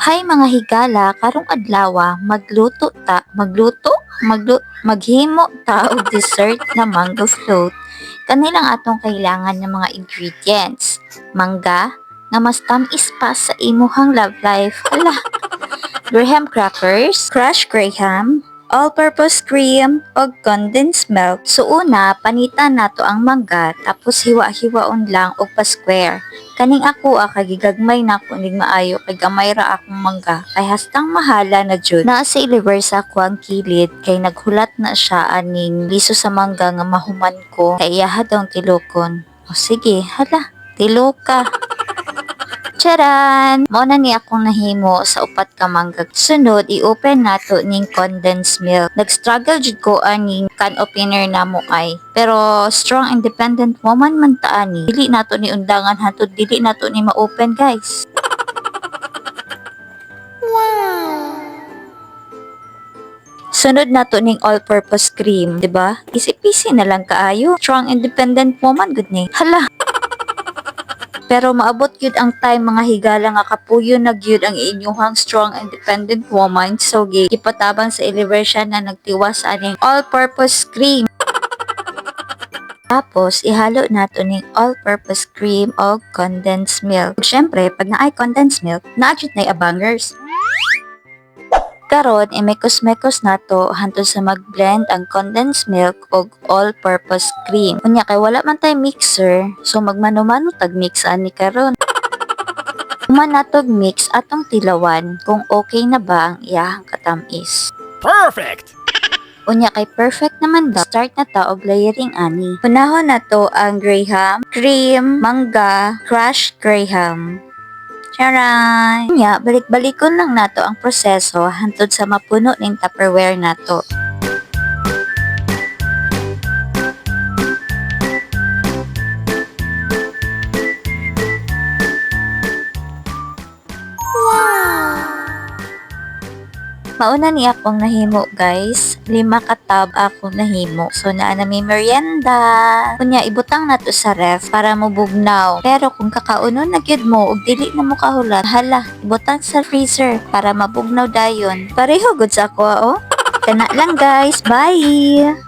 Hay mga higala, karong adlaw maghimo ta og dessert na mango float. Kanilang atong kailangan ng mga ingredients. Mangga, nga mas tamis pa sa imuhang love life. Hala, graham crackers, crushed graham, all-purpose cream, o condensed milk. So una, panitan nato ang mangga, tapos hiwa-hiwaon lang og pa-square. Kaning ako kagigagmay na ko ning maayo kay gamay ra akong mangga kay hastang mahala na jud. Naa sa iliver sa ako ang kilid kay naghulat na siya aning liso sa mangga nga mahuman ko kay iyaha daw ang tilokon. O sige, hala, tiloka. Charan! Mao na ni akong nahimo sa upat ka mangga. Sunod, i-open nato ning condensed milk. Nag-struggle jud ko aning can opener namo ay. Pero strong independent woman man ta ani. Dili nato ni undangan hantud dili nato ni ma-open, guys. Sunod nato ning all-purpose cream, 'di ba? Easy-peasy na lang kaayo. Strong independent woman gud ni. Hala. Pero maabot yun ang time mga higala nga kapuyo na gyud ang inyuhang strong independent woman. So gipatabang sa elevation na nagtiwas sa aning all-purpose cream. Tapos ihalo nato ning all-purpose cream o condensed milk. Syempre, pag naay condensed milk, naadjud na abangers. Karon, imekos-mekos nato hantod sa mag-blend ang condensed milk og all-purpose cream. Unya kay wala man tay mixer, so magmano-mano tag mix ani karon. Human natog mix atong tilawan kung okay na ba ang iyahang katamis. Perfect! Unya kay perfect naman daw, start na ta og layering ani. Punahon nato ang graham, cream, mangga, crushed graham. Charan! Nya, balik-balikon lang nato ang proseso hantod sa mapuno ning Tupperware nato. Mauna ni akong nahimo, guys. 5 ka tab akong nahimo. So naa na may merienda. Kunya ibutang nato sa ref para mabugnaw. Pero kung kakaunon na gyud mo ug dili na mo kahulat, hala, ibutang sa freezer para mabugnaw dayon. Pareho gud sa ako, oh. Kana lang, guys. Bye.